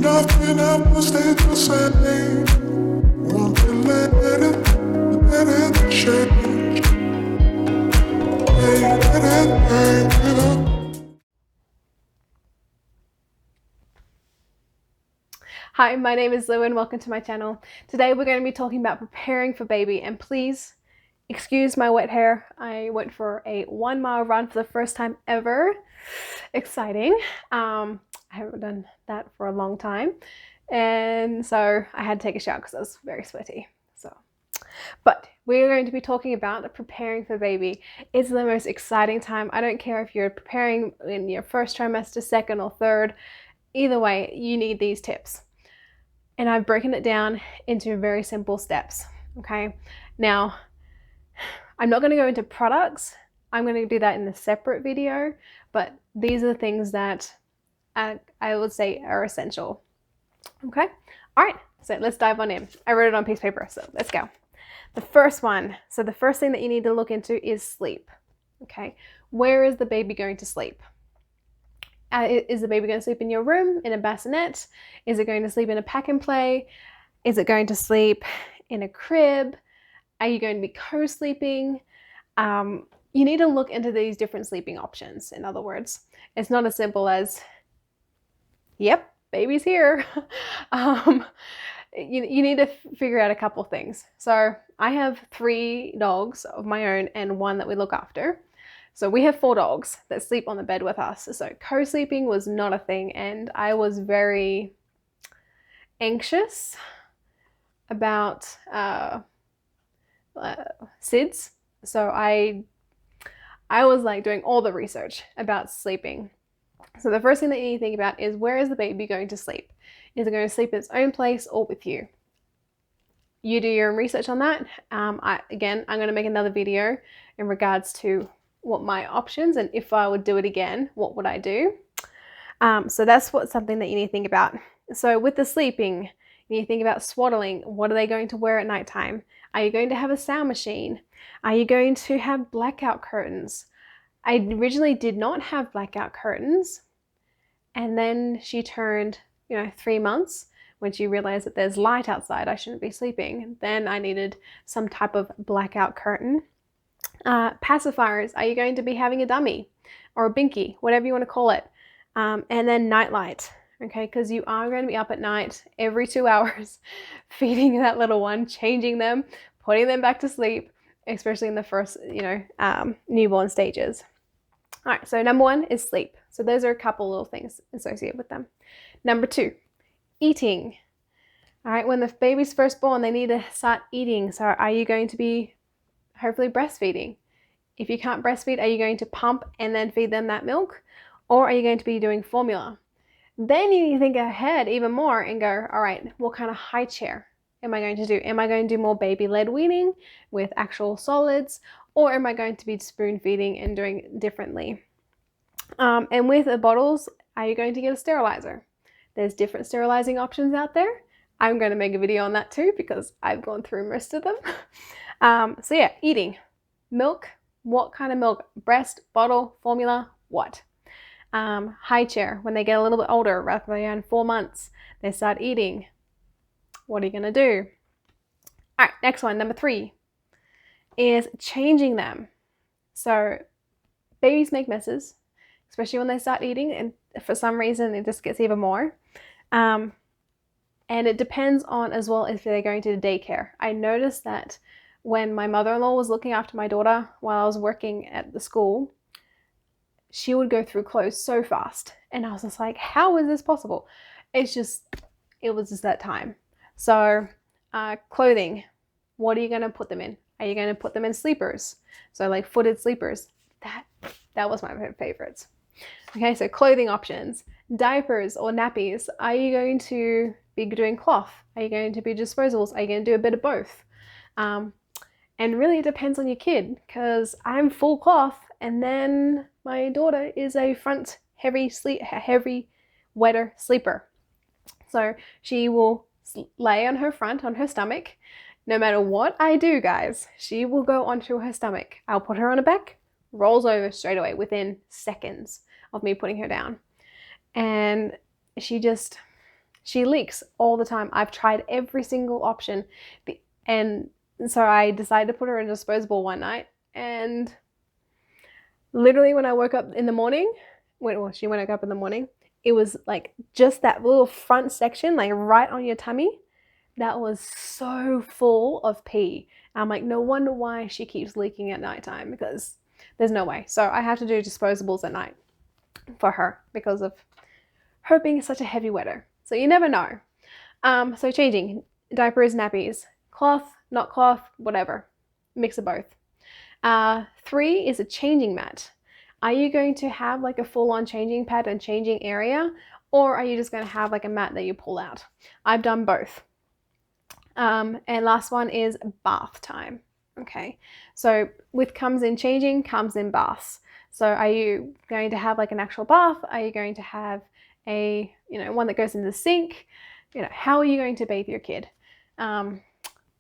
nothing ever stayed the same. Want to let it change. Hey, let it change. Hi, my name is Lou and welcome to my channel. Today we're going to be talking about preparing for baby, and please excuse my wet hair. I went for a 1 mile run for the first time ever. Exciting. I haven't done that for a long time, and so I had to take a shower because I was very sweaty. But we're going to be talking about preparing for baby. It's the most exciting time. I don't care if you're preparing in your first trimester, second or third. Either way, you need these tips. And I've broken it down into very simple steps, okay? Now, I'm not going to go into products. I'm going to do that in a separate video, but these are the things that I would say are essential, okay? All right, so let's dive on in. I wrote it on a piece of paper, so let's go. The first one, so the first thing that you need to look into is sleep, okay? Where is the baby going to sleep? Is the baby going to sleep in your room, in a bassinet? Is it going to sleep in a pack and play? Is it going to sleep in a crib? Are you going to be co-sleeping? You need to look into these different sleeping options. In other words, it's not as simple as, yep, baby's here. You need to figure out a couple things. So I have 3 dogs of my own and 1 that we look after. So we have 4 dogs that sleep on the bed with us. So co-sleeping was not a thing, and I was very anxious about SIDS. So I was like doing all the research about sleeping. So the first thing that you need to think about is, where is the baby going to sleep? Is it going to sleep in its own place or with you? You do your own research on that. I'm going to make another video in regards to what my options, and if I would do it again, what would I do? So that's something that you need to think about. So with the sleeping, you need to think about swaddling. What are they going to wear at nighttime? Are you going to have a sound machine? Are you going to have blackout curtains? I originally did not have blackout curtains, and then she turned 3 months when she realized that there's light outside, I shouldn't be sleeping. Then I needed some type of blackout curtain. Pacifiers, are you going to be having a dummy or a binky, whatever you want to call it? And then nightlight, okay, because you are going to be up at night every 2 hours feeding that little one, changing them, putting them back to sleep, especially in the first newborn stages. All right, so number 1 is sleep. So those are a couple little things associated with them. Number 2, eating. All right, when the baby's first born, they need to start eating. So are you going to be hopefully breastfeeding? If you can't breastfeed, are you going to pump and then feed them that milk? Or are you going to be doing formula? Then you need to think ahead even more and go, all right, what kind of high chair am I going to do? Am I going to do more baby-led weaning with actual solids? Or am I going to be spoon feeding and doing differently? And with the bottles, are you going to get a sterilizer? There's different sterilizing options out there. I'm going to make a video on that too because I've gone through most of them. So yeah, eating. Milk, what kind of milk? Breast, bottle, formula, what? High chair, when they get a little bit older, roughly around 4 months, they start eating. What are you going to do? All right, next one, number 3, is changing them. So babies make messes, especially when they start eating, and for some reason it just gets even more. And it depends on as well if they're going to daycare. I noticed that when my mother-in-law was looking after my daughter while I was working at the school, she would go through clothes so fast. And I was just like, how is this possible? It was just that time. So clothing, what are you going to put them in? Are you going to put them in sleepers? So like footed sleepers. That was my favorites. Okay, so clothing options. Diapers or nappies. Are you going to be doing cloth? Are you going to be disposables? Are you going to do a bit of both? And really it depends on your kid, because I'm full cloth and then my daughter is a front heavy wetter sleeper. So she will lay on her front, on her stomach. No matter what I do, guys, she will go onto her stomach. I'll put her on her back, rolls over straight away within seconds of me putting her down. And she She leaks all the time. I've tried every single option. And so I decided to put her in a disposable one night. And literally when I woke up in the morning, she woke up in the morning, it was like just that little front section, like right on your tummy, that was so full of pee. I'm like, no wonder why she keeps leaking at nighttime, because there's no way. So I have to do disposables at night for her because of her being such a heavy wetter. So you never know. So changing diapers, nappies, cloth, not cloth, whatever, mix of both. 3 is a changing mat. Are you going to have like a full-on changing pad and changing area, or are you just going to have like a mat that you pull out? I've done both. And last one is bath time. Okay, so with comes in changing, comes in baths. So are you going to have like an actual bath? Are you going to have a, one that goes in the sink? How are you going to bathe your kid?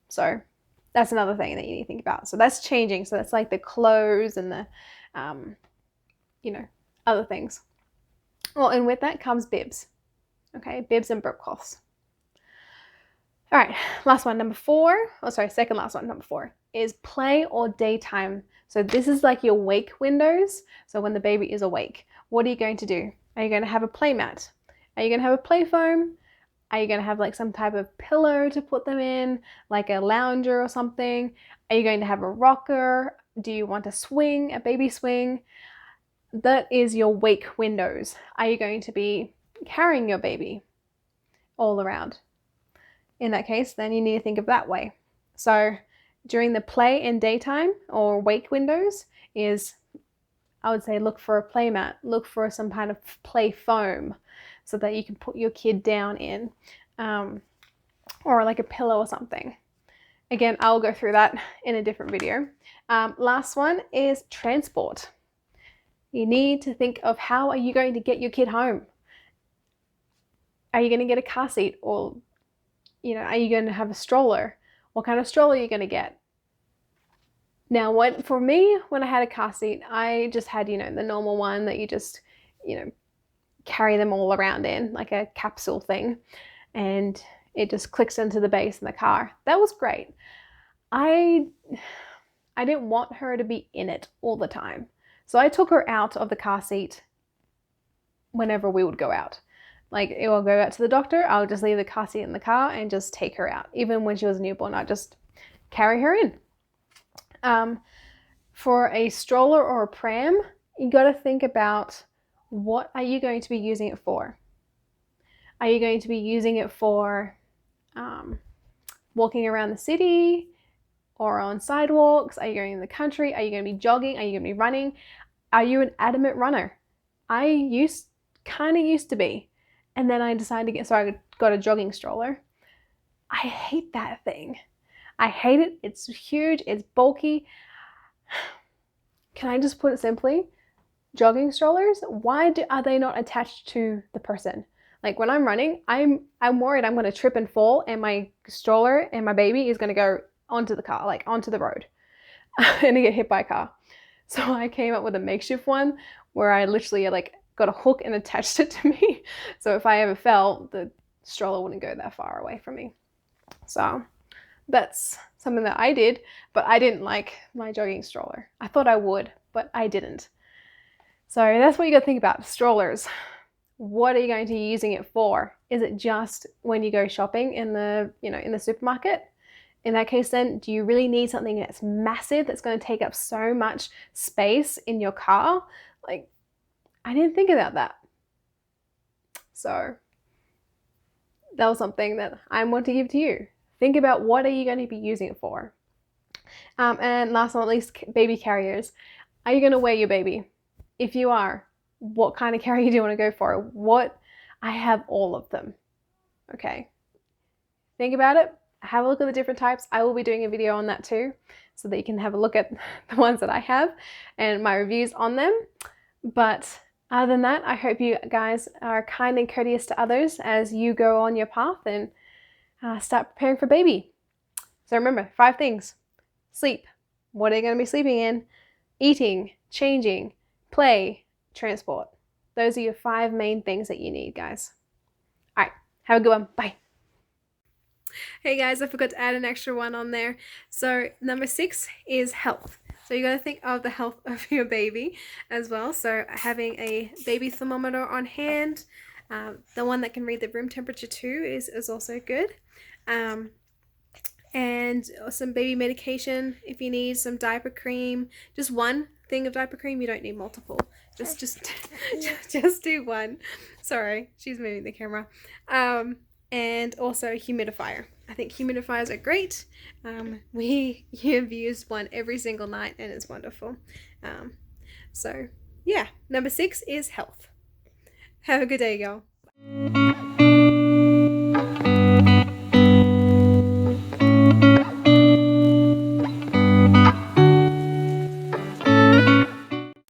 So that's another thing that you need to think about. So that's changing. So that's like the clothes and the, other things. Well, and with that comes bibs. Okay, bibs and burp cloths. All right, last one, second last one, number 4, is play or daytime. So this is like your wake windows. So when the baby is awake, what are you going to do? Are you going to have a play mat? Are you going to have a play foam? Are you going to have like some type of pillow to put them in, like a lounger or something? Are you going to have a rocker? Do you want a swing, a baby swing? That is your wake windows. Are you going to be carrying your baby all around? In that case, then you need to think of that way. So during the play and daytime or wake windows is, I would say, look for a play mat, look for some kind of play foam so that you can put your kid down in, or like a pillow or something. Again, I'll go through that in a different video. Last one is transport. You need to think of how are you going to get your kid home? Are you going to get a car seat, or are you going to have a stroller? What kind of stroller are you going to get? Now, for me, when I had a car seat, I just had, the normal one that you just, carry them all around in, like a capsule thing. And it just clicks into the base in the car. That was great. I didn't want her to be in it all the time. So I took her out of the car seat whenever we would go out. Like, it will go out to the doctor, I'll just leave the car seat in the car and just take her out. Even when she was a newborn, I'd just carry her in. For a stroller or a pram, you got to think about, what are you going to be using it for? Are you going to be using it for walking around the city or on sidewalks? Are you going in the country? Are you going to be jogging? Are you going to be running? Are you an adamant runner? I kind of used to be. And then I decided I got a jogging stroller. I hate that thing. I hate it. It's huge. It's bulky. Can I just put it simply? Jogging strollers, why are they not attached to the person? Like, when I'm running, I'm worried I'm going to trip and fall, and my stroller and my baby is going to go onto the car, like onto the road, and get hit by a car. So I came up with a makeshift one where I literally got a hook and attached it to me. So if I ever fell, the stroller wouldn't go that far away from me. So that's something that I did, but I didn't like my jogging stroller. I thought I would, but I didn't. So that's what you got to think about. Strollers. What are you going to be using it for? Is it just when you go shopping in the supermarket? In that case, then, do you really need something that's massive, that's going to take up so much space in your car? Like, I didn't think about that. So that was something that I want to give to you. Think about, what are you going to be using it for? And last but not least, baby carriers. Are you going to wear your baby? If you are, what kind of carrier do you want to go for? I have all of them. Okay. Think about it. Have a look at the different types. I will be doing a video on that too, so that you can have a look at the ones that I have and my reviews on them. But other than that, I hope you guys are kind and courteous to others as you go on your path and start preparing for baby. So remember, 5 things. Sleep. What are you going to be sleeping in? Eating, changing, play, transport. Those are your 5 main things that you need, guys. All right. Have a good one. Bye. Hey guys, I forgot to add an extra one on there. So number 6 is health. So you got to think of the health of your baby as well. So having a baby thermometer on hand, the one that can read the room temperature too is also good. And some baby medication if you need, some diaper cream. Just one thing of diaper cream, you don't need multiple. Just do one. Sorry, she's moving the camera. And also humidifier. I think humidifiers are great. We have used one every single night and it's wonderful. So yeah, number 6 is health. Have a good day, y'all.